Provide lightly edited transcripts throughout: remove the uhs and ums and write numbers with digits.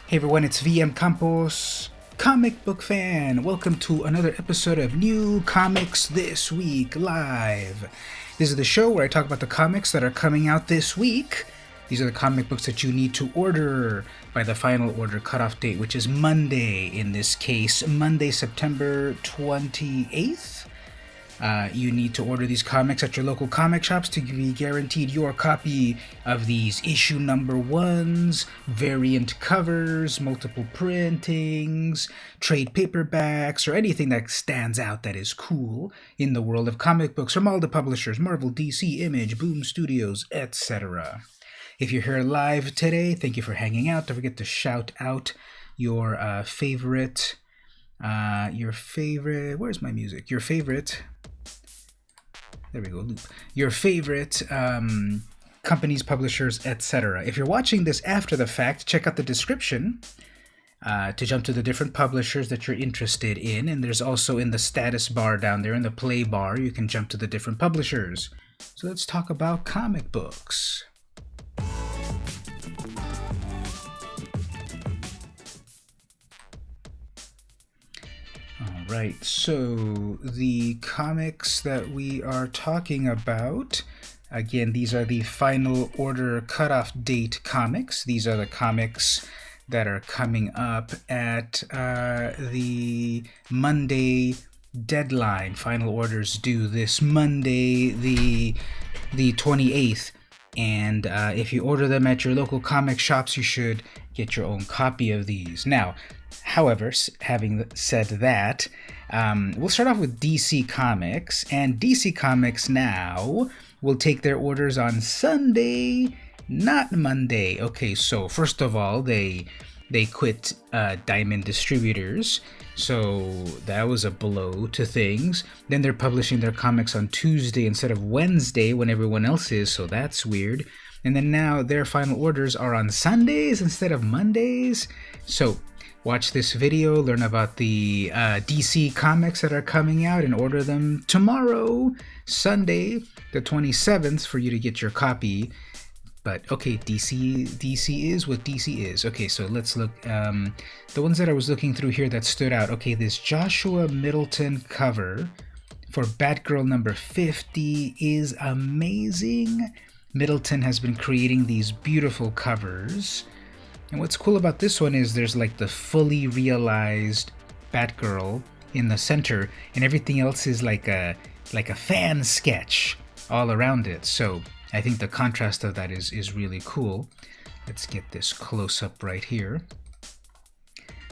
Hey everyone, it's VM Campos, comic book fan. Welcome to another episode of New Comics This Week Live. This is the show where I talk about the comics that are coming out this week. These are the comic books that you need to order by the final order cutoff date, which is Monday, in this case, Monday, September 28th. You need to order these comics at your local comic shops to be guaranteed your copy of these issue number ones, variant covers, multiple printings, trade paperbacks, or anything that stands out that is cool in the world of comic books from all the publishers, Marvel, DC, Image, Boom Studios, etc. If you're here live today, thank you for hanging out. Don't forget to shout out your favorite, where's my music? There we go, loop. Your favorite companies, publishers, etc. If you're watching this after the fact, check out the description to jump to the different publishers that you're interested in. And there's also in the status bar down there, in the play bar, you can jump to the different publishers. So let's talk about comic books. Right, so the comics that we are talking about, again, these are the final order cutoff date comics. These are the comics that are coming up at the Monday deadline. Final orders due this Monday, the 28th. And if you order them at your local comic shops, you should get your own copy of these. Now, however, having said that, we'll start off with DC Comics, and DC Comics now will take their orders on Sunday, not Monday. Okay, so first of all, they quit Diamond Distributors, so that was a blow to things. Then they're publishing their comics on Tuesday instead of Wednesday when everyone else is, so that's weird. And then now their final orders are on Sundays instead of Mondays. So watch this video, learn about the DC comics that are coming out, and order them tomorrow, Sunday, the 27th, for you to get your copy. But okay, DC is what DC is. Okay, so let's look. The ones that I was looking through here that stood out. Okay, this Joshua Middleton cover for Batgirl number 50 is amazing. Middleton has been creating these beautiful covers. And what's cool about this one is there's like the fully realized Batgirl in the center, and everything else is like a fan sketch all around it. So I think the contrast of that is really cool. Let's get this close up right here.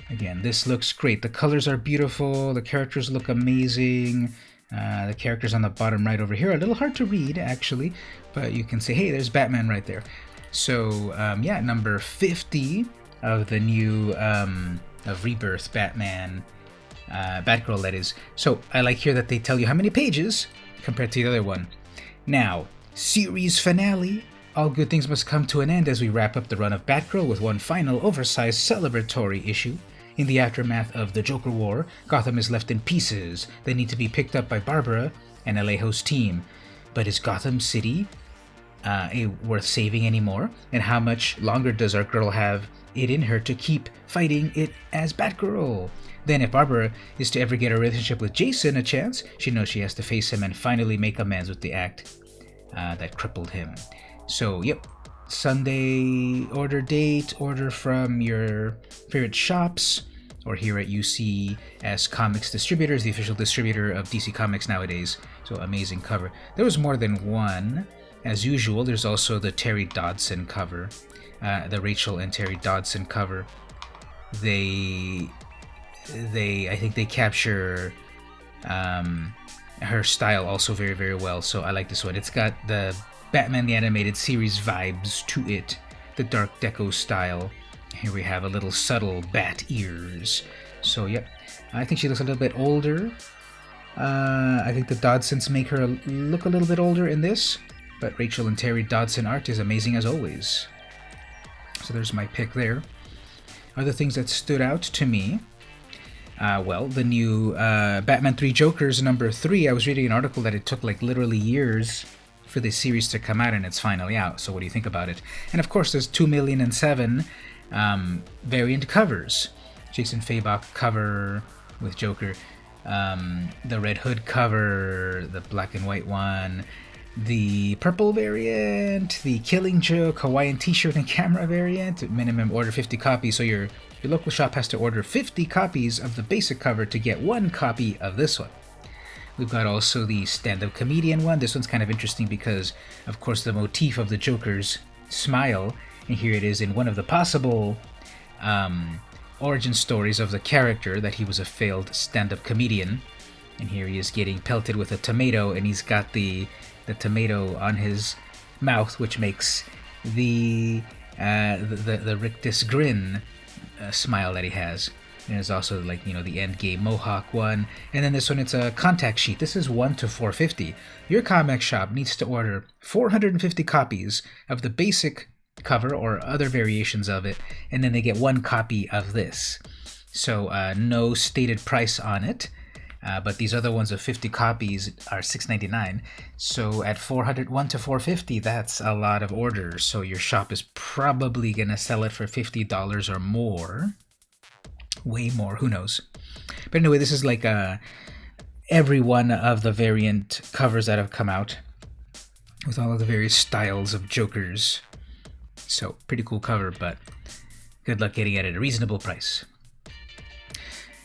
Again, this looks great. The colors are beautiful. The characters look amazing. The characters on the bottom right over here are a little hard to read, actually, but you can say, hey, there's Batman right there. So, yeah, number 50 of the new of Rebirth Batman, Batgirl, that is. So, I like here that they tell you how many pages compared to the other one. Now, series finale. All good things must come to an end as we wrap up the run of Batgirl with one final oversized celebratory issue. In the aftermath of the Joker War, Gotham is left in pieces. They need to be picked up by Barbara and Alejo's team. But is Gotham City worth saving anymore? And how much longer does our girl have it in her to keep fighting it as Batgirl? Then if Barbara is to ever get a relationship with Jason a chance, she knows she has to face him and finally make amends with the act that crippled him. So, yep. Sunday order date, order from your favorite shops, or here at UCS Comics Distributors, the official distributor of DC Comics nowadays. So amazing cover. There was more than one. As usual, there's also the Terry Dodson cover, the Rachel and Terry Dodson cover. I think they capture her style also very, very well. So I like this one. It's got the Batman the Animated Series vibes to it, the dark deco style. Here we have a little subtle bat ears. So yep, I think she looks a little bit older. I think the Dodsons make her look a little bit older in this, but Rachel and Terry Dodson art is amazing as always. So there's my pick there. Other things that stood out to me, well, the new Batman 3 Jokers number 3. I was reading an article that it took like literally years for this series to come out, and it's finally out. So what do you think about it? And of course there's 2,000,007 variant covers. Jason Fabok cover with Joker, the Red Hood cover, the black and white one, the purple variant, the Killing Joke Hawaiian t-shirt and camera variant. Minimum order 50 copies, so your local shop has to order 50 copies of the basic cover to get one copy of this one. We've got also the stand-up comedian one. This one's kind of interesting because, of course, the motif of the Joker's smile, and here it is in one of the possible origin stories of the character, that he was a failed stand-up comedian. And here he is getting pelted with a tomato, and he's got the tomato on his mouth, which makes the rictus grin smile that he has. And there's also, like, the Endgame Mohawk one. And then this one, it's a contact sheet. This is 1 to 450. Your comic shop needs to order 450 copies of the basic cover or other variations of it, and then they get one copy of this. So no stated price on it, but these other ones of 50 copies are $6.99. So at 1 to 450, that's a lot of orders. So your shop is probably going to sell it for $50 or more. Way more, who knows. But anyway, this is like every one of the variant covers that have come out with all of the various styles of Jokers. So pretty cool cover, but good luck getting it at a reasonable price.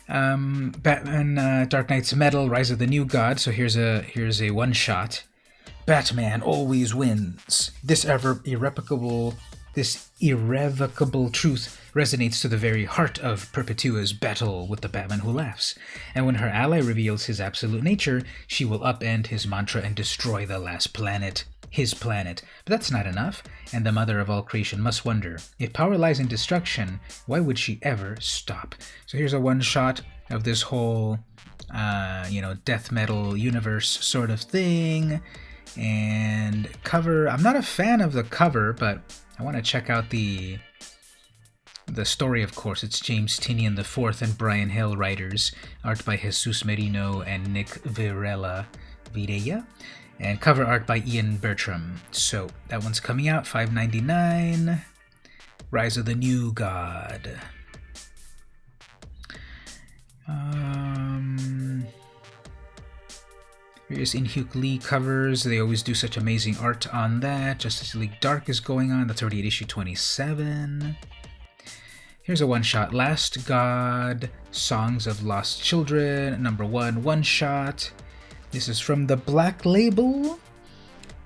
Batman Dark Knight's Metal, Rise of the New God. So here's a one shot. Batman always wins. This irrevocable truth resonates to the very heart of Perpetua's battle with the Batman who laughs. And when her ally reveals his absolute nature, she will upend his mantra and destroy the last planet, his planet. But that's not enough, and the mother of all creation must wonder, if power lies in destruction, why would she ever stop? So here's a one-shot of this whole, death metal universe sort of thing. And cover, I'm not a fan of the cover, but I want to check out the story, of course. It's James Tinian IV and Brian Hill writers, art by Jesus Merino and Nick Virella, and cover art by Ian Bertram. So that one's coming out, $5.99. Rise of the New God. Various Inhyuk Lee covers. They always do such amazing art on that. Justice League Dark is going on. That's already at issue 27. Here's a one-shot. Last God, Songs of Lost Children, #1 one-shot. This is from the Black Label.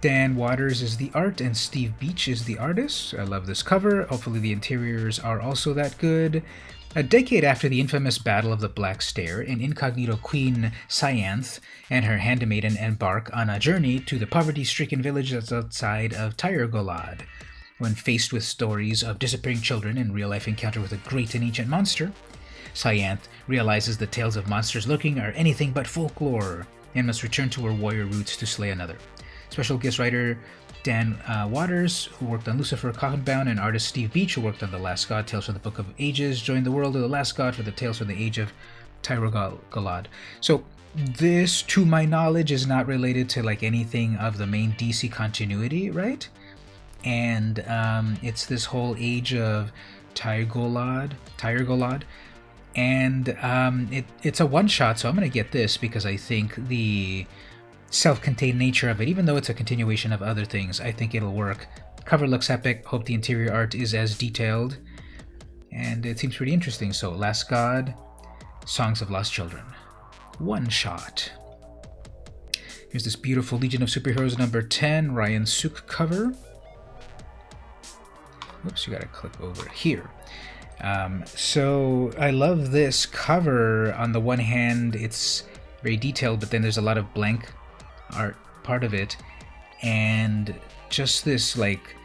Dan Waters is the art and Steve Beach is the artist. I love this cover. Hopefully the interiors are also that good. A decade after the infamous Battle of the Black Stair, an incognito Queen Cyanth and her handmaiden embark on a journey to the poverty-stricken village that's outside of Tyrgolad. When faced with stories of disappearing children and real-life encounter with a great and ancient monster, Cyanth realizes the tales of monsters lurking are anything but folklore and must return to her warrior roots to slay another. Special guest writer Dan Waters, who worked on Lucifer Coffinbound, and artist Steve Beach, who worked on The Last God, Tales from the Book of Ages, joined the world of The Last God for the Tales from the Age of Tyrgolad. So this, to my knowledge, is not related to like anything of the main DC continuity, right? And it's this whole age of Tyrgolad, and it's a one-shot, so I'm going to get this because I think the self-contained nature of it, even though it's a continuation of other things, I think it'll work. Cover looks epic. Hope the interior art is as detailed, and it seems pretty interesting. So Last God, Songs of Lost Children, one shot. Here's this beautiful Legion of Superheroes #10 Ryan Sook cover. Whoops, you gotta click over here. So I love this cover. On the one hand, it's very detailed, but then there's a lot of blank art part of it, and just this like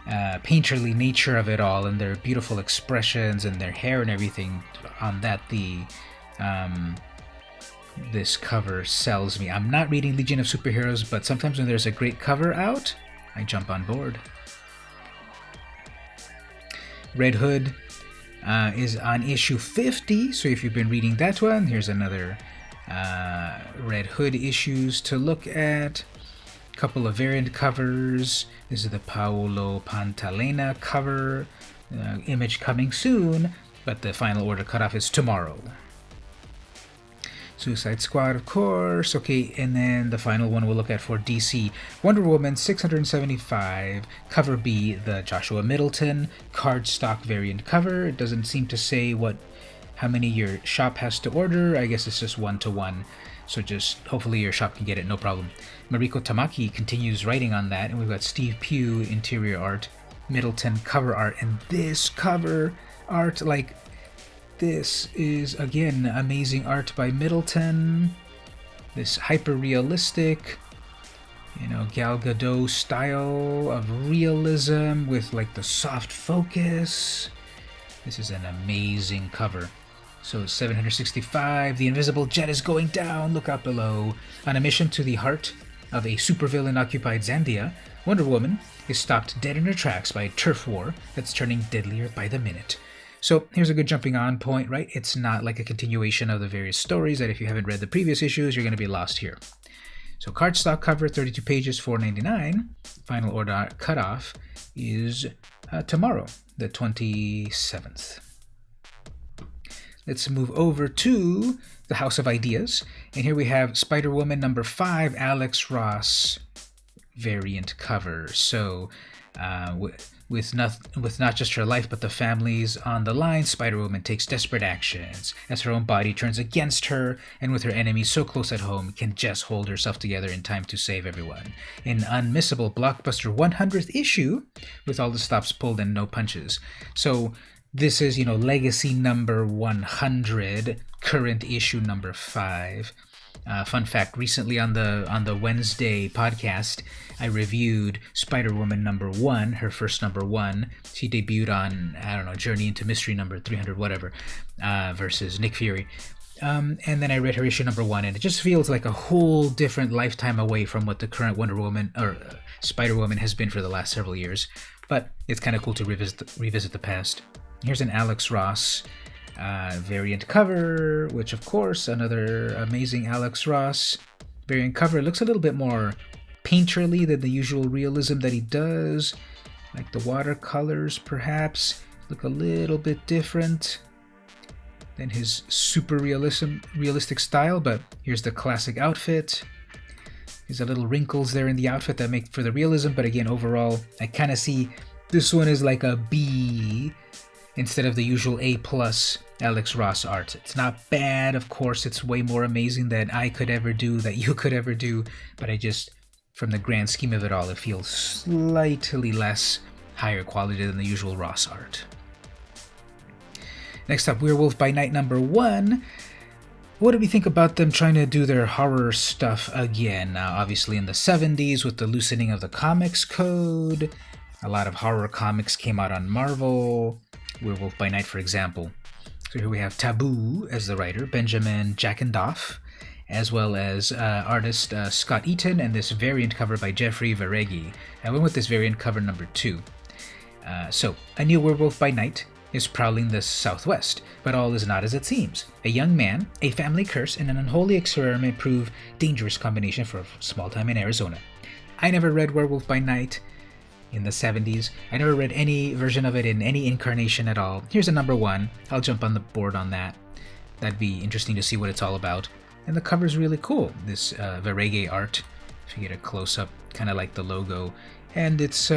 painterly nature of it all, and their beautiful expressions and their hair and everything on that. This cover sells me. I'm not reading Legion of Superheroes, but sometimes when there's a great cover out, I jump on board. Red Hood is on issue 50, so if you've been reading that one, here's another Red Hood issues to look at. A couple of variant covers. This is the Paolo Pantalena cover. image coming soon, but the final order cutoff is tomorrow. Suicide Squad, of course. Okay, and then the final one we'll look at for DC. Wonder Woman 675, cover B, the Joshua Middleton cardstock variant cover. It doesn't seem to say how many your shop has to order. I guess it's just 1-to-1. So just hopefully your shop can get it, no problem. Mariko Tamaki continues writing on that, and we've got Steve Pugh interior art, Middleton cover art, and this cover art, like, this is, again, amazing art by Middleton. This hyper-realistic, Gal Gadot style of realism with, like, the soft focus. This is an amazing cover. So 765, the invisible jet is going down, look out below. On a mission to the heart of a supervillain-occupied Zandia, Wonder Woman is stopped dead in her tracks by a turf war that's turning deadlier by the minute. So here's a good jumping on point, right? It's not like a continuation of the various stories that if you haven't read the previous issues, you're going to be lost here. So cardstock cover, 32 pages, $4.99. Final order cutoff is tomorrow, the 27th. Let's move over to the House of Ideas. And here we have Spider-Woman number 5, Alex Ross variant cover. So with not just her life but the family's on the line, Spider-Woman takes desperate actions as her own body turns against her, and with her enemies so close at home, can just hold herself together in time to save everyone. An unmissable blockbuster 100th issue with all the stops pulled and no punches. So this is, legacy number 100, current issue number 5. Fun fact, recently on the Wednesday podcast, I reviewed Spider-Woman number 1, her first number 1. She debuted on, Journey into Mystery number 300, whatever, versus Nick Fury. And then I read her issue number 1, and it just feels like a whole different lifetime away from what the current Wonder Woman, or Spider-Woman, has been for the last several years. But it's kind of cool to revisit the past. Here's an Alex Ross variant cover, which of course, another amazing Alex Ross variant cover. It looks a little bit more painterly than the usual realism that he does. Like the watercolors perhaps look a little bit different than his super realistic style, but here's the classic outfit. There's a little wrinkles there in the outfit that make for the realism, but again, overall, I kind of see this one is like a B instead of the usual A+ Alex Ross art. It's not bad, of course, it's way more amazing than I could ever do, that you could ever do, but I just, from the grand scheme of it all, it feels slightly less higher quality than the usual Ross art. Next up, Werewolf by Night number 1. What do we think about them trying to do their horror stuff again? Now, obviously in the 70s with the loosening of the comics code, a lot of horror comics came out on Marvel. Werewolf by Night, for example. So here we have Taboo as the writer, Benjamin Jackendoff, as well as artist Scott Eaton, and this variant cover by Jeffrey Vareghi. I went with this variant cover number 2. So, a new Werewolf by Night is prowling the Southwest, but all is not as it seems. A young man, a family curse, and an unholy experiment prove dangerous combination for a small time in Arizona. I never read Werewolf by Night in the 70s. I never read any version of it in any incarnation at all. Here's a number 1. I'll jump on the board on that. That'd be interesting to see what it's all about. And the cover's really cool. This Vareghi art, if you get a close-up, kind of like the logo. And it's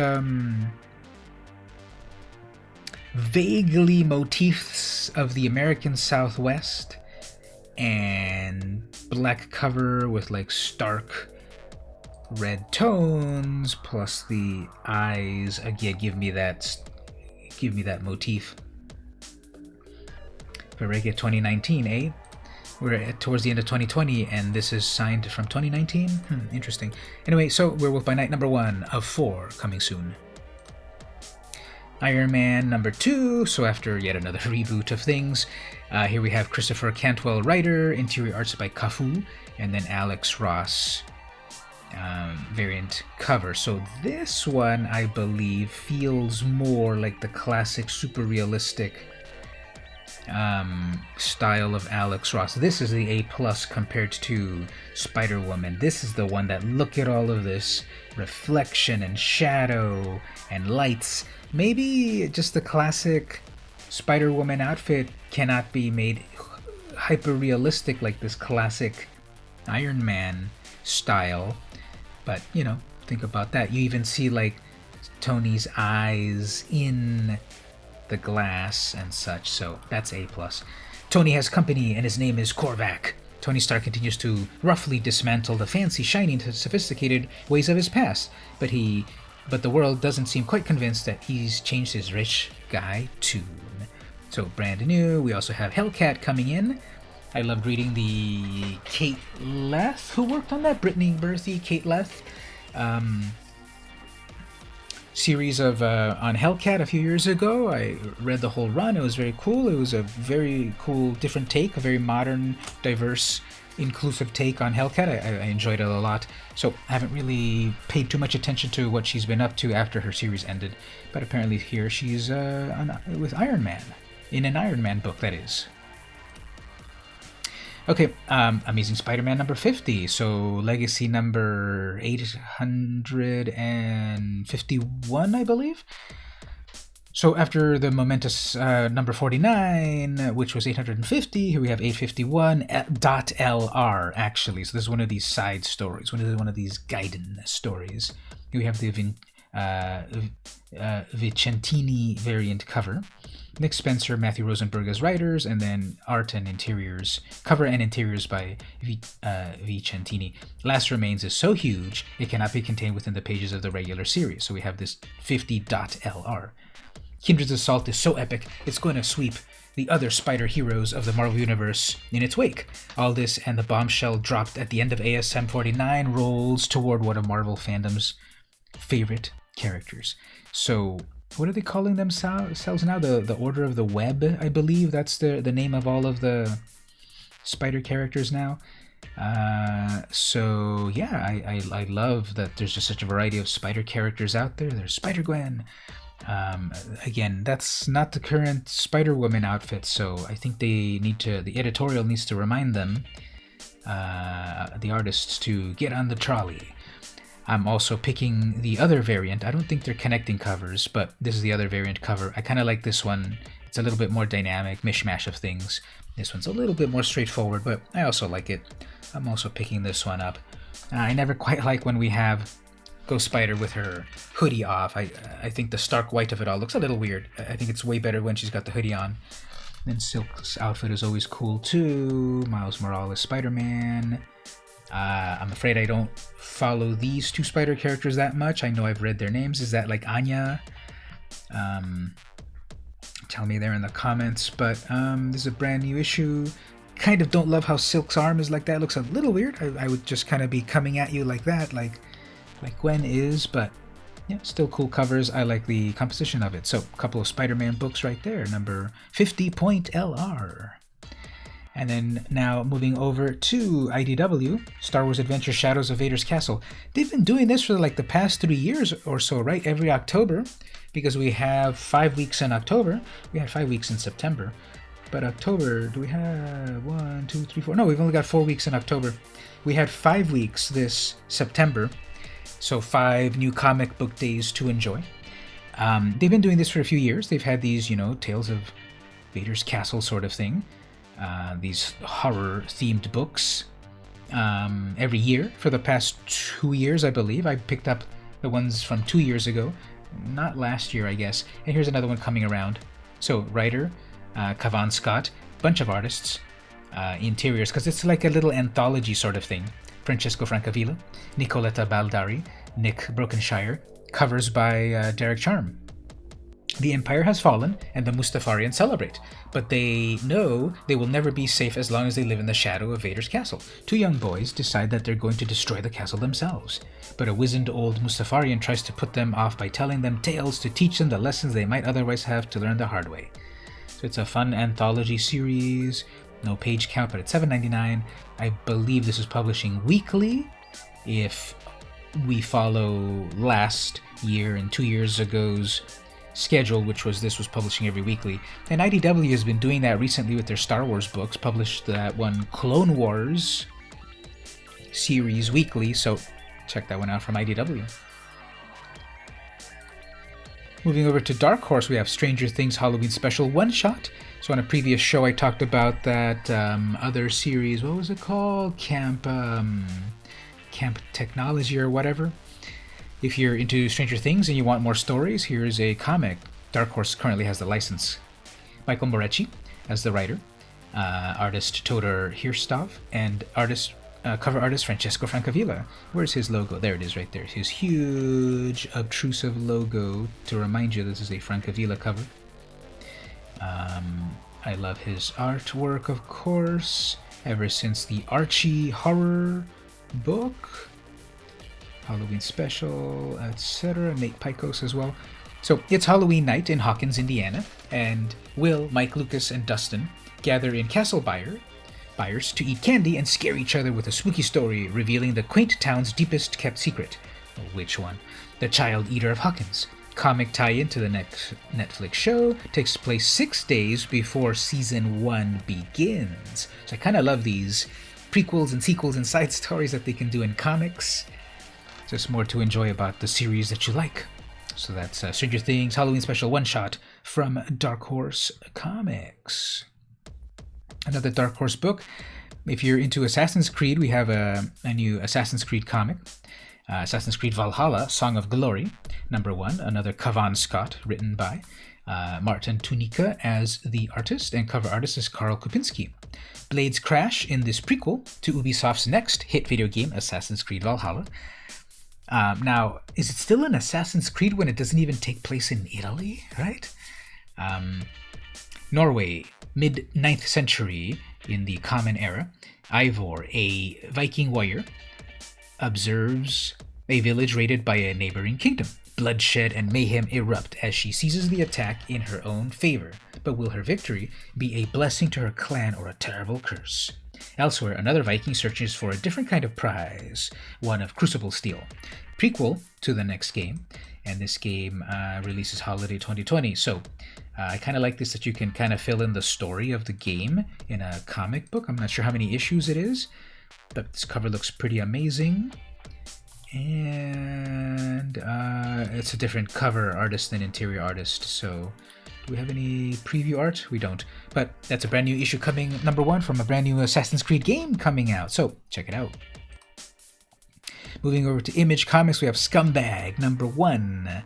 vaguely motifs of the American Southwest, and black cover with like stark red tones, plus the eyes again give me that motif. Vareghi 2019, eh? We're towards the end of 2020, and this is signed from 2019. Interesting. Anyway, so Werewolf by Night number 1 of 4 coming soon. Iron Man number 2. So after yet another reboot of things, here we have Christopher Cantwell writer, interior arts by Cafu, and then Alex Ross variant cover. So this one, I believe, feels more like the classic super realistic style of Alex Ross. This is the A+ compared to Spider-Woman. This is the one that, look at all of this reflection and shadow and lights. Maybe just the classic Spider-Woman outfit cannot be made hyper-realistic like this classic Iron Man style, but you know, think about that. You even see like Tony's eyes in the glass and such, so that's A+. Tony has company and his name is Korvac. Tony Stark continues to roughly dismantle the fancy, shiny, and sophisticated ways of his past, but the world doesn't seem quite convinced that he's changed his rich guy tune. So brand new. We also have Hellcat coming in. I loved reading the Kate Leth, who worked on that, Brittany Berthy, Kate Leth series of on Hellcat a few years ago. I read the whole run. It was very cool. It was a very cool, different take, a very modern, diverse, inclusive take on Hellcat. I enjoyed it a lot. So I haven't really paid too much attention to what she's been up to after her series ended. But apparently here she's with Iron Man, in an Iron Man book, that is. Okay, Amazing Spider-Man number 50, so Legacy number 851, I believe? So after the momentous number 49, which was 850, here we have 851.LR, actually. So this is one of these side stories, one of these Gaiden stories. Here we have the Vicentini variant cover. Nick Spencer, Matthew Rosenberg as writers, and then art and interiors, cover and interiors by Vicentini. Last Remains is so huge, it cannot be contained within the pages of the regular series. So we have this 50.LR. Kindred's assault is so epic, it's going to sweep the other spider heroes of the Marvel Universe in its wake. All this and the bombshell dropped at the end of ASM 49 rolls toward one of Marvel fandom's favorite characters. So what are they calling themselves now? The Order of the Web, I believe. That's the name of all of the spider characters now. So yeah, I love that there's just such a variety of spider characters out there. There's Spider-Gwen. Again, that's not the current Spider-Woman outfit, so I think the editorial needs to remind them, the artists, to get on the trolley. I'm also picking the other variant. I don't think they're connecting covers, but this is the other variant cover. I kind of like this one. It's a little bit more dynamic, mishmash of things. This one's a little bit more straightforward, but I also like it. I'm also picking this one up. I never quite like when we have Ghost Spider with her hoodie off. I think the stark white of it all looks a little weird. I think it's way better when she's got the hoodie on. Then Silk's outfit is always cool too. Miles Morales Spider-Man. I'm afraid I don't follow these two spider characters that much. I know I've read their names. Is that like Anya? Tell me there in the comments. But this is a brand new issue. Kind of don't love how Silk's arm is like that. It looks a little weird. I would just kind of be coming at you like that, like Gwen is. But yeah, still cool covers. I like the composition of it. So a couple of Spider-Man books right there. Number 50.LR. And then now moving over to IDW, Star Wars Adventure Shadows of Vader's Castle. They've been doing this for like the past 3 years or so, right? Every October, because we have 5 weeks in October. We had 5 weeks in September. But October, do we have 1, 2, 3, 4? No, we've only got 4 weeks in October. We had 5 weeks this September. So 5 new comic book days to enjoy. They've been doing this for a few years. They've had these, Tales of Vader's Castle sort of thing. These horror-themed books every year for the past 2 years, I believe. I picked up the ones from 2 years ago, not last year, I guess. And here's another one coming around. So, writer, Cavan Scott, bunch of artists, interiors, because it's like a little anthology sort of thing. Francesco Francavilla, Nicoletta Baldari, Nick Brokenshire, covers by Derek Charm. The Empire has fallen, and the Mustafarians celebrate, but they know they will never be safe as long as they live in the shadow of Vader's castle. 2 young boys decide that they're going to destroy the castle themselves, but a wizened old Mustafarian tries to put them off by telling them tales to teach them the lessons they might otherwise have to learn the hard way. So it's a fun anthology series, no page count, but it's $7.99. I believe this is publishing weekly. If we follow last year and 2 years ago's schedule, which was publishing every weekly. And IDW has been doing that recently with their Star Wars books, published that one Clone Wars series weekly, so check that one out from IDW. Moving over to Dark Horse, we have Stranger Things Halloween Special one-shot. So on a previous show, I talked about that other series. What was it called? Camp Technology or whatever. If you're into Stranger Things and you want more stories, here's a comic. Dark Horse currently has the license. Michael Morecci as the writer, artist Todor Hirstov, and cover artist Francesco Francavilla. Where's his logo? There it is right there. His huge, obtrusive logo to remind you this is a Francavilla cover. I love his artwork, of course, ever since the Archie horror book, Halloween Special, etc. Nate Picos as well. So it's Halloween night in Hawkins, Indiana, and Will, Mike, Lucas, and Dustin gather in Castle Byers to eat candy and scare each other with a spooky story revealing the quaint town's deepest kept secret. Which one? The Child Eater of Hawkins. Comic tie-in to the next Netflix show takes place 6 days before season 1 begins. So I kind of love these prequels and sequels and side stories that they can do in comics. Just more to enjoy about the series that you like. So that's Stranger Things Halloween Special one-shot from Dark Horse Comics. Another Dark Horse book. If you're into Assassin's Creed, we have a new Assassin's Creed comic. Assassin's Creed Valhalla, Song of Glory, #1, another Cavan Scott, written by Martin Tunica as the artist, and cover artist is Karl Kupinski. Blades crash in this prequel to Ubisoft's next hit video game, Assassin's Creed Valhalla. Now, is it still an Assassin's Creed when it doesn't even take place in Italy, right? Norway, mid-9th century, in the Common Era, Ivor, a Viking warrior, observes a village raided by a neighboring kingdom. Bloodshed and mayhem erupt as she seizes the attack in her own favor. But will her victory be a blessing to her clan or a terrible curse? Elsewhere, another Viking searches for a different kind of prize, one of crucible steel. Prequel to the next game, and this game releases holiday 2020. So I kind of like this, that you can kind of fill in the story of the game in a comic book. I'm not sure how many issues it is, but this cover looks pretty amazing. And it's a different cover artist than interior artist. So do we have any preview art? We don't. But that's a brand new issue coming, #1, from a brand new Assassin's Creed game coming out. So check it out. Moving over to Image Comics, we have Scumbag #1.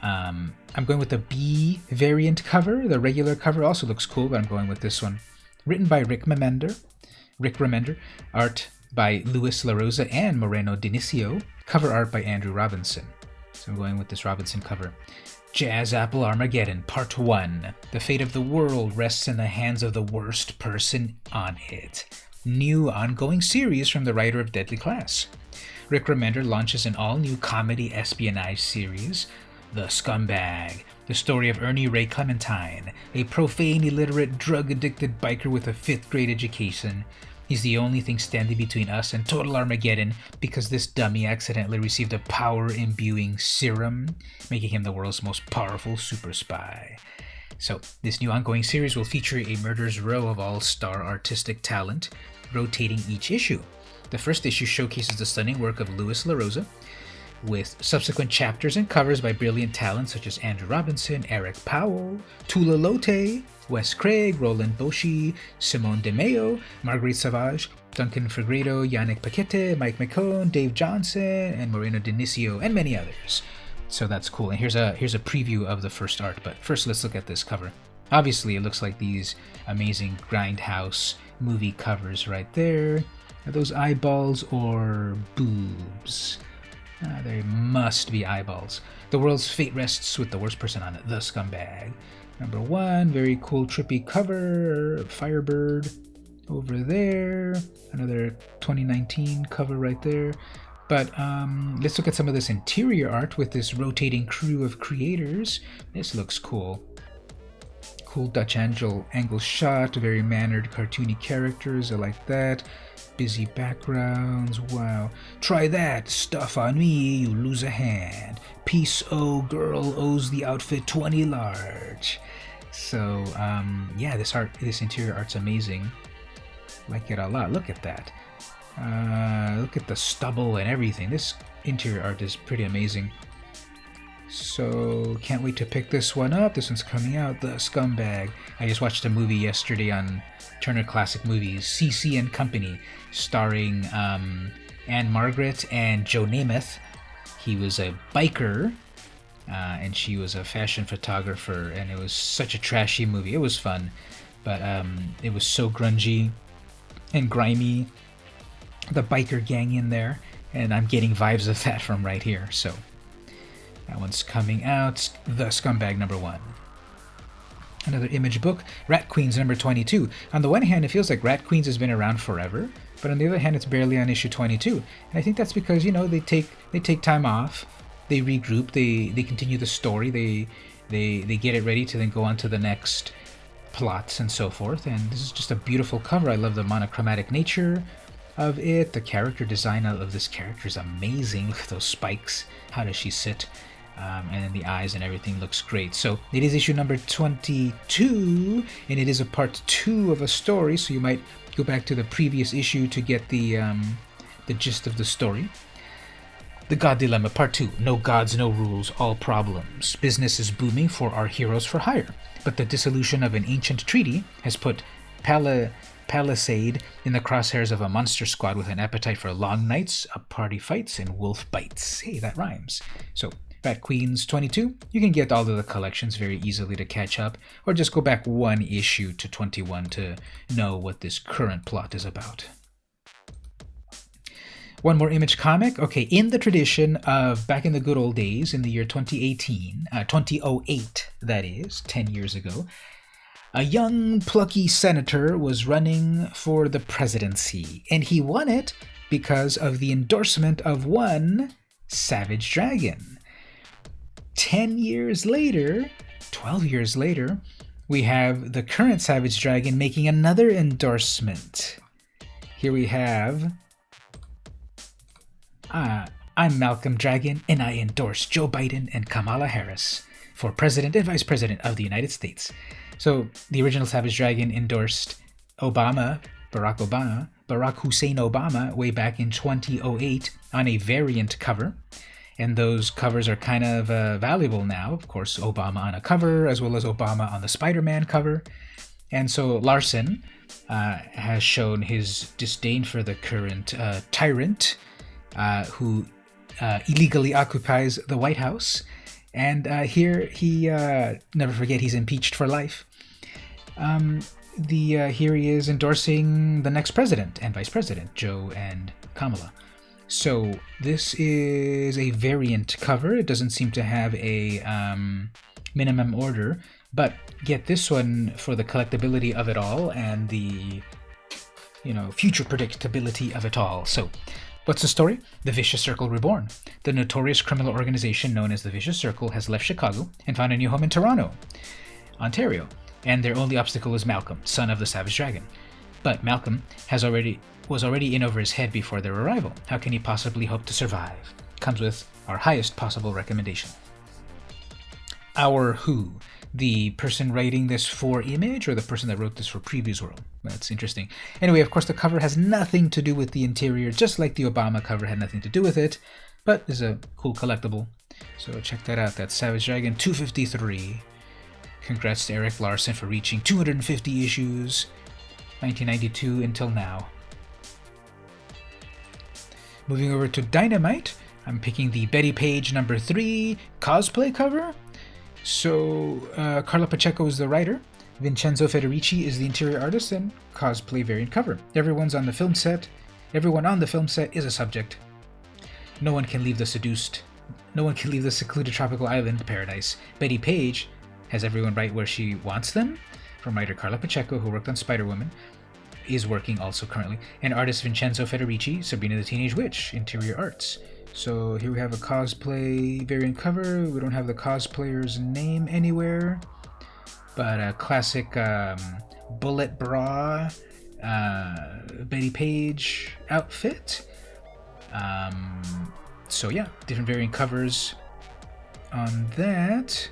I'm going with the B variant cover. The regular cover also looks cool, but I'm going with this one. Written by Rick Remender, art by Luis LaRosa and Moreno Dinicio, cover art by Andrew Robinson. So I'm going with this Robinson cover. Jazz Apple Armageddon, Part 1. The fate of the world rests in the hands of the worst person on it. New ongoing series from the writer of Deadly Class. Rick Remender launches an all-new comedy espionage series, The Scumbag, the story of Ernie Ray Clementine, a profane, illiterate, drug-addicted biker with a 5th grade education. He's the only thing standing between us and total Armageddon because this dummy accidentally received a power-imbuing serum, making him the world's most powerful super spy. So, this new ongoing series will feature a murderer's row of all-star artistic talent, rotating each issue. The first issue showcases the stunning work of Luis LaRosa, with subsequent chapters and covers by brilliant talent such as Andrew Robinson, Eric Powell, Tula Lote, Wes Craig, Roland Boshi, Simone DeMeo, Marguerite Savage, Duncan Fegredo, Yannick Paquette, Mike McCone, Dave Johnson, and Moreno Dinicio, and many others. So that's cool. And here's a preview of the first art, but first let's look at this cover. Obviously, it looks like these amazing Grindhouse movie covers right there. Are those eyeballs or boobs? There must be eyeballs. The world's fate rests with the worst person on it, the Scumbag. #1, very cool, trippy cover. Firebird over there. Another 2019 cover right there. But let's look at some of this interior art with this rotating crew of creators. This looks cool. Cool Dutch angle shot, very mannered, cartoony characters. I like that. Busy backgrounds. Wow. Try that stuff on me, you lose a hand. Peace, oh girl owes the outfit 20 large. So yeah, this interior art's amazing. Like it a lot. Look at that. Look at the stubble and everything. This interior art is pretty amazing. So can't wait to pick this one up. This one's coming out, The Scumbag. I just watched a movie yesterday on Turner Classic Movies, CC and Company, starring Anne Margaret and Joe Namath. He was a biker, and she was a fashion photographer, and it was such a trashy movie. It was fun, but it was so grungy and grimy. The biker gang in there, and I'm getting vibes of that from right here. So that one's coming out. The Scumbag #1. Another Image book, Rat Queens #22. On the one hand, it feels like Rat Queens has been around forever, but on the other hand, it's barely on issue 22. And I think that's because, you know, they take time off, they regroup, they continue the story, they get it ready to then go on to the next plots and so forth. And this is just a beautiful cover. I love the monochromatic nature of it. The character design of this character is amazing. Look at those spikes. How does she sit? And then the eyes and everything looks great. So it is issue number 22, and it is a part 2 of a story, so you might go back to the previous issue to get the gist of the story. The God Dilemma, part 2. No gods, no rules, all problems. Business is booming for our heroes for hire, but the dissolution of an ancient treaty has put Palisade in the crosshairs of a monster squad with an appetite for long nights, party fights, and wolf bites. Hey, that rhymes. So Rat Queens 22, you can get all of the collections very easily to catch up, or just go back one issue to 21 to know what this current plot is about. One more Image comic. Okay, in the tradition of back in the good old days, in the year 2008, that is, 10 years ago, a young, plucky senator was running for the presidency, and he won it because of the endorsement of one Savage Dragon. 10 years later, 12 years later, we have the current Savage Dragon making another endorsement. Here we have, I'm Malcolm Dragon, and I endorse Joe Biden and Kamala Harris for President and Vice President of the United States. So the original Savage Dragon endorsed Barack Hussein Obama, way back in 2008 on a variant cover. And those covers are kind of valuable now. Of course, Obama on a cover, as well as Obama on the Spider-Man cover. And so Larson has shown his disdain for the current tyrant who illegally occupies the White House. And here he, never forget, he's impeached for life. Here he is endorsing the next president and vice president, Joe and Kamala. So this is a variant cover. It doesn't seem to have a minimum order, but get this one for the collectability of it all and the, future predictability of it all. So what's the story? The Vicious Circle Reborn. The notorious criminal organization known as the Vicious Circle has left Chicago and found a new home in Toronto, Ontario, and their only obstacle is Malcolm, son of the Savage Dragon. But Malcolm was already in over his head before their arrival. How can he possibly hope to survive? Comes with our highest possible recommendation. Our Who, the person writing this for Image, or the person that wrote this for Previews World? That's interesting. Anyway, of course, the cover has nothing to do with the interior, just like the Obama cover had nothing to do with it, but is a cool collectible. So check that out. That's Savage Dragon 253. Congrats to Eric Larson for reaching 250 issues, 1992 until now. Moving over to Dynamite, I'm picking the Betty Page #3 cosplay cover. So Carla Pacheco is the writer, Vincenzo Federici is the interior artist, and cosplay variant cover. Everyone on the film set is a subject. No one can leave the secluded tropical island paradise. Betty Page has everyone right where she wants them, from writer Carla Pacheco, who worked on Spider-Woman, is working also currently, and artist Vincenzo Federici, Sabrina the Teenage Witch, interior arts. So here we have a cosplay variant cover. We don't have the cosplayer's name anywhere, but a classic bullet bra Betty Page outfit. So yeah, different variant covers on that.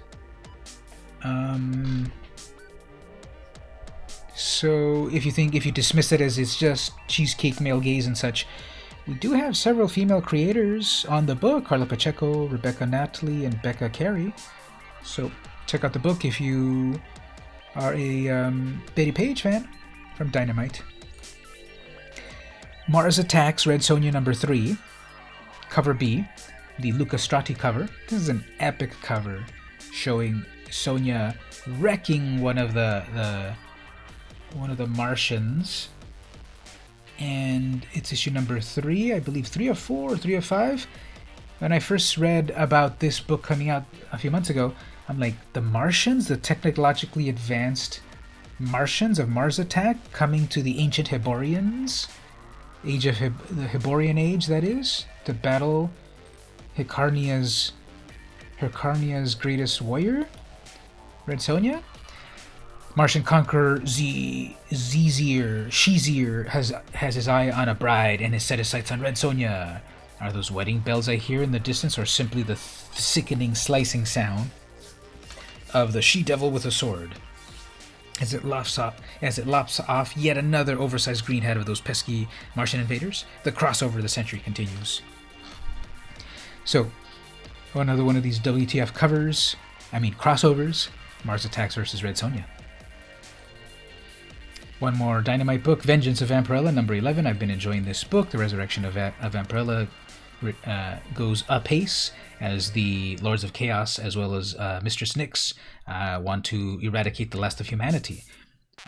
So if you dismiss it as it's just cheesecake male gaze and such, we do have several female creators on the book: Carla Pacheco, Rebecca Natalie, and Becca Carey. So check out the book if you are a Betty Page fan from Dynamite. Mars Attacks Red Sonja number 3, cover B, the Luca Strati cover. This is an epic cover showing Sonja wrecking one of the Martians, and it's issue number 3, I believe 3 of 4 or 3 of 5. When I first read about this book coming out a few months ago, I'm like, the Martians, the technologically advanced Martians of Mars Attack coming to the ancient Hyborians, the Hyborian age, that is, to battle Hyrcarnia's greatest warrior, Red Sonja. Martian conqueror Shizir has his eye on a bride and has set his sights on Red Sonja. Are those wedding bells I hear in the distance, or simply the sickening slicing sound of the she-devil with a sword as it lops off yet another oversized green head of those pesky Martian invaders? The crossover of the century continues. So, another one of these WTF crossovers, Mars Attacks versus Red Sonja. One more Dynamite book, Vengeance of Vampirella, number 11. I've been enjoying this book. The resurrection of Vampirella goes apace as the Lords of Chaos, as well as Mistress Nyx, want to eradicate the last of humanity.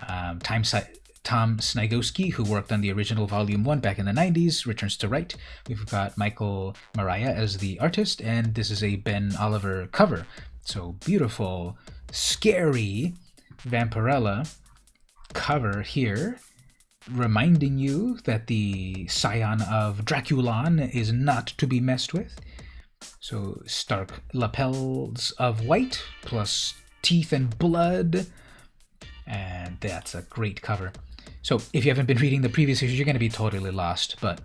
Tom Snigowski, who worked on the original Volume 1 back in the 90s, returns to write. We've got Michael Mariah as the artist, and this is a Ben Oliver cover. So beautiful, scary Vampirella cover here, reminding you that the scion of Draculon is not to be messed with. So stark lapels of white plus teeth and blood, and that's a great cover. So if you haven't been reading the previous issues, you're going to be totally lost, but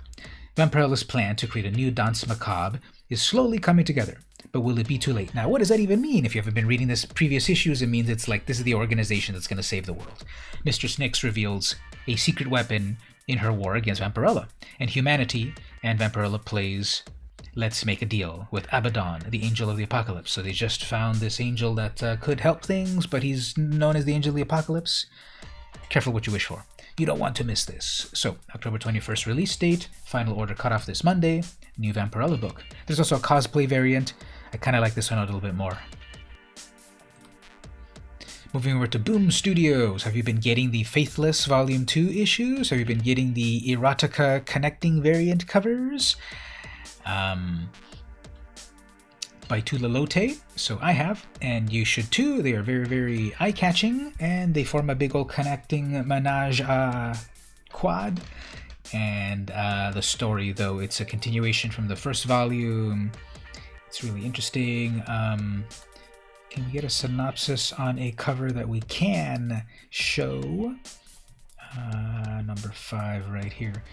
Vampirella's plan to create a new Danse Macabre is slowly coming together. But will it be too late? Now, what does that even mean? If you haven't been reading this previous issues, it means it's like this is the organization that's going to save the world. Mistress Nyx reveals a secret weapon in her war against Vampirella, and humanity and Vampirella plays let's make a deal with Abaddon, the Angel of the Apocalypse. So they just found this angel that could help things, but he's known as the Angel of the Apocalypse. Careful what you wish for. You don't want to miss this. So, October 21st release date, final order cutoff this Monday, new Vampirella book. There's also a cosplay variant. I kind of like this one a little bit more. Moving over to Boom Studios. Have you been getting the Faithless Volume 2 issues? Have you been getting the Erotica Connecting variant covers? By Tula Lote. So I have, and you should too. They are very, very eye-catching, and they form a big old connecting menage a quad. And the story, though, it's a continuation from the first volume. It's really interesting. Can we get a synopsis on a cover that we can show? Number 5 right here.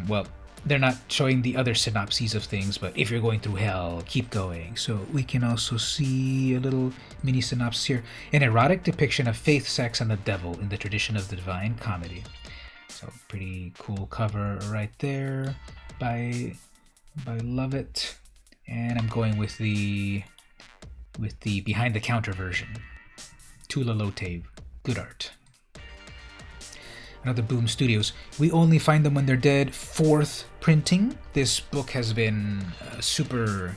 Well, they're not showing the other synopses of things, but if you're going through hell, keep going. So we can also see a little mini synopsis here. An erotic depiction of faith, sex, and the devil in the tradition of the Divine Comedy. So pretty cool cover right there by Lovett. And I'm going with the behind the counter version. Tula Lote, good art. Another Boom Studios. We only find them when they're dead. 4th printing. This book has been a superstar.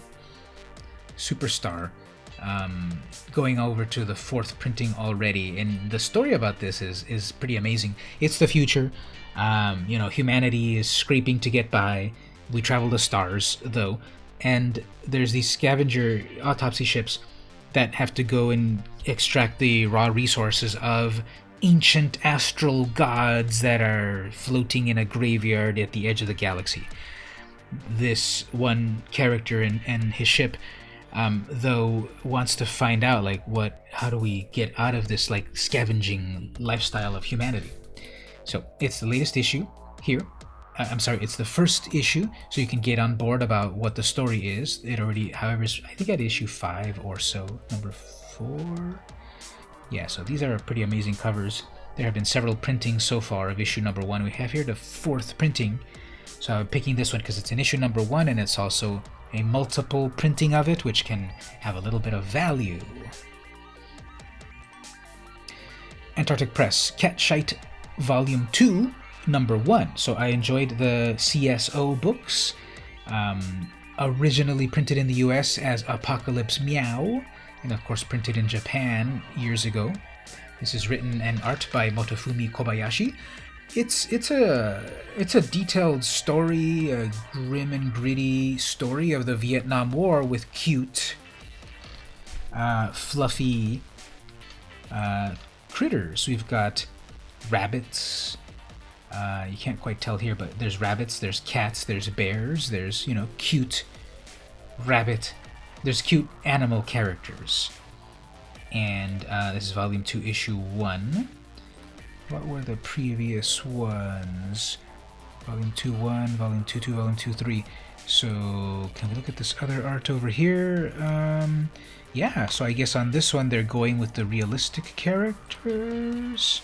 Going over to the 4th printing already, and the story about this is pretty amazing. It's the future. Humanity is scraping to get by. We travel the stars, though, and there's these scavenger autopsy ships that have to go and extract the raw resources of ancient astral gods that are floating in a graveyard at the edge of the galaxy. This one character and his ship though wants to find out like how do we get out of this like scavenging lifestyle of humanity. So it's the latest issue here. I'm sorry, it's the first issue, so you can get on board about what the story is. It already, however, I think at issue 5 or so, number 4. Yeah, so these are pretty amazing covers. There have been several printings so far of issue number 1. We have here the 4th printing. So I'm picking this one because it's in issue number 1, and it's also a multiple printing of it, which can have a little bit of value. Antarctic Press, Catshite Volume 2, Number 1. So I enjoyed the CSO books, originally printed in the US as Apocalypse Meow, and of course printed in Japan years ago. This is written and art by Motofumi Kobayashi. It's a detailed story, a grim and gritty story of the Vietnam War with cute, fluffy critters. We've got rabbits. You can't quite tell here, but there's rabbits, there's cats, there's bears, there's, cute rabbit, there's cute animal characters. And this is volume 2, issue 1. What were the previous ones? Volume 2, 1, volume 2, 2, volume 2, 3. So, can we look at this other art over here? Yeah, so I guess on this one they're going with the realistic characters.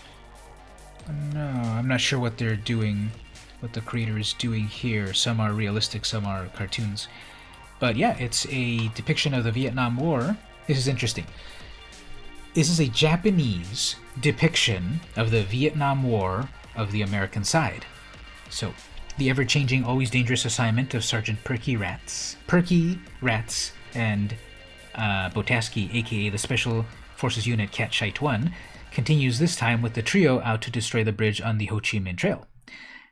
No, I'm not sure what they're doing, what the creator is doing here. Some are realistic, some are cartoons. But yeah, it's a depiction of the Vietnam War. This is interesting. This is a Japanese depiction of the Vietnam War of the American side. So, the ever-changing, always dangerous assignment of Sergeant Perky Rats, and Botaski, aka the Special Forces Unit Catshite 1, continues this time with the trio out to destroy the bridge on the Ho Chi Minh Trail.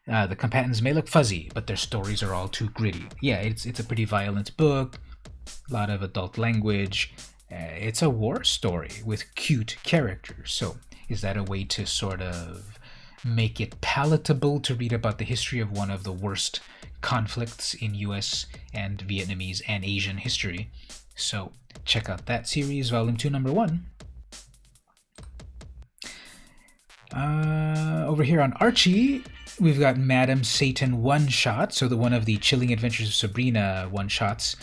The combatants may look fuzzy, but their stories are all too gritty. Yeah, it's a pretty violent book, a lot of adult language. It's a war story with cute characters. So is that a way to sort of make it palatable to read about the history of one of the worst conflicts in US and Vietnamese and Asian history? So check out that series, volume 2, number 1. Over here on Archie, we've got Madam Satan one-shot, so one of the Chilling Adventures of Sabrina one-shots.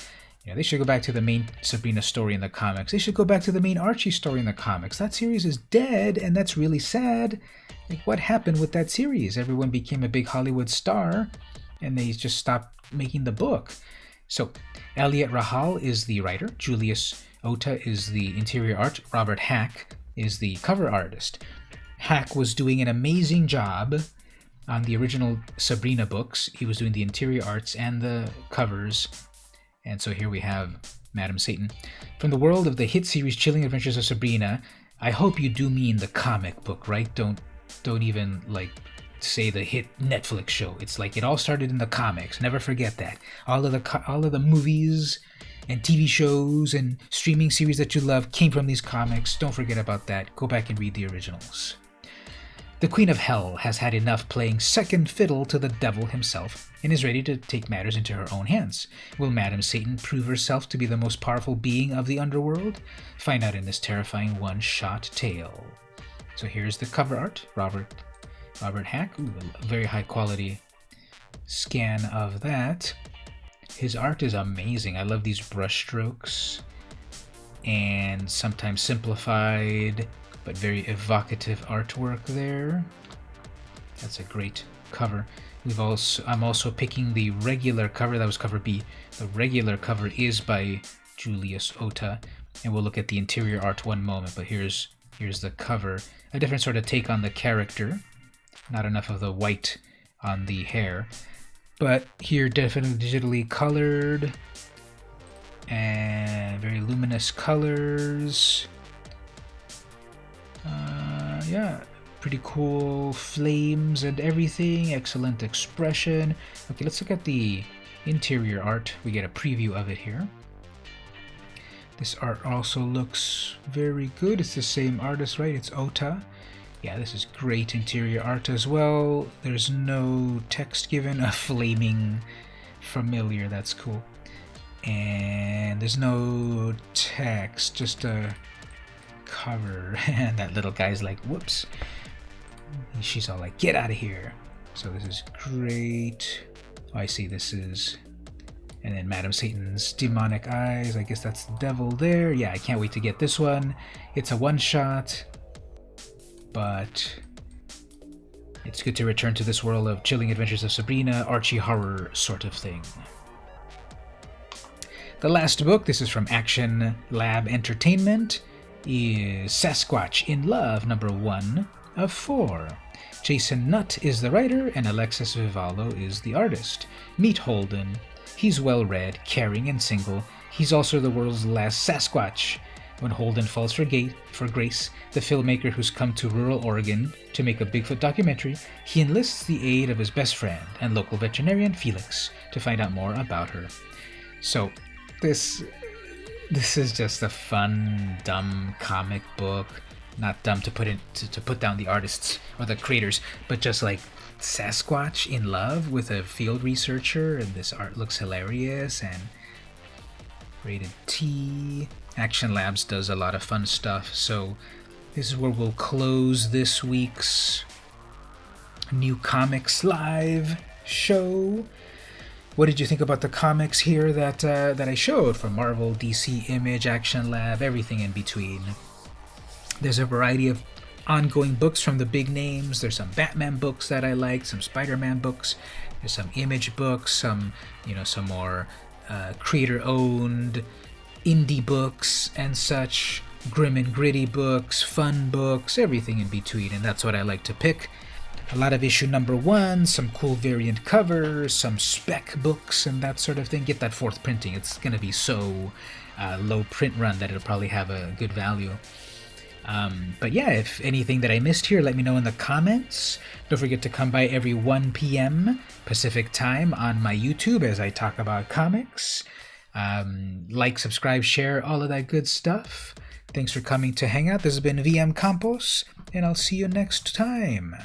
They should go back to the main Sabrina story in the comics. They should go back to the main Archie story in the comics. That series is dead, and that's really sad. Like, what happened with that series? Everyone became a big Hollywood star, and they just stopped making the book. So, Elliot Rahal is the writer. Julius Ota is the interior art. Robert Hack is the cover artist. Hack was doing an amazing job on the original Sabrina books. He was doing the interior arts and the covers. And so here we have Madam Satan. From the world of the hit series Chilling Adventures of Sabrina, I hope you do mean the comic book, right? Don't even like say the hit Netflix show. It's like it all started in the comics. Never forget that. All of the movies and TV shows and streaming series that you love came from these comics. Don't forget about that. Go back and read the originals. The Queen of Hell has had enough playing second fiddle to the devil himself and is ready to take matters into her own hands. Will Madam Satan prove herself to be the most powerful being of the underworld? Find out in this terrifying one-shot tale. So here's the cover art. Robert Hack. Ooh, a very high quality scan of that. His art is amazing. I love these brush strokes and sometimes simplified but very evocative artwork there. That's a great cover. I'm also picking the regular cover. That was cover B. The regular cover is by Julius Ota, and we'll look at the interior art one moment. But here's the cover. A different sort of take on the character. Not enough of the white on the hair, but here definitely digitally colored and very luminous colors. Yeah, pretty cool flames and everything. Excellent expression. Okay, let's look at the interior art. We get a preview of it here. This art also looks very good. It's the same artist, right? It's Ota. Yeah, this is great interior art as well. There's no text given. A flaming familiar. That's cool. And there's no text, just a cover. And that little guy's like, whoops. And she's all like, get out of here. So this is great. Oh, I see, this is... And then Madam Satan's demonic eyes. I guess that's the devil there. Yeah, I can't wait to get this one. It's a one-shot, but it's good to return to this world of Chilling Adventures of Sabrina, Archie horror sort of thing. The last book, this is from Action Lab Entertainment, is Sasquatch in Love, number 1 of 4. Jason Nutt is the writer, and Alexis Vivallo is the artist. Meet Holden. He's well-read, caring, and single. He's also the world's last Sasquatch. When Holden falls for Grace, the filmmaker who's come to rural Oregon to make a Bigfoot documentary, he enlists the aid of his best friend and local veterinarian Felix to find out more about her. So, this is just a fun, dumb comic book. Not dumb to put down the artists or the creators, but just like Sasquatch in love with a field researcher, and this art looks hilarious and rated T. Action Labs does a lot of fun stuff, so this is where we'll close this week's New Comics Live show. What did you think about the comics here that I showed from Marvel, DC, Image, Action Lab, everything in between? There's a variety of ongoing books from the big names. There's some Batman books that I like, some Spider-Man books. There's some Image books, some more creator-owned indie books and such, grim and gritty books, fun books, everything in between, and that's what I like to pick. A lot of issue number 1, some cool variant covers, some spec books and that sort of thing. Get that 4th printing. It's going to be so low print run that it'll probably have a good value. But yeah, if anything that I missed here, let me know in the comments. Don't forget to come by every 1 p.m. Pacific time on my YouTube as I talk about comics. Like, subscribe, share, all of that good stuff. Thanks for coming to hang out. This has been VM Campos, and I'll see you next time.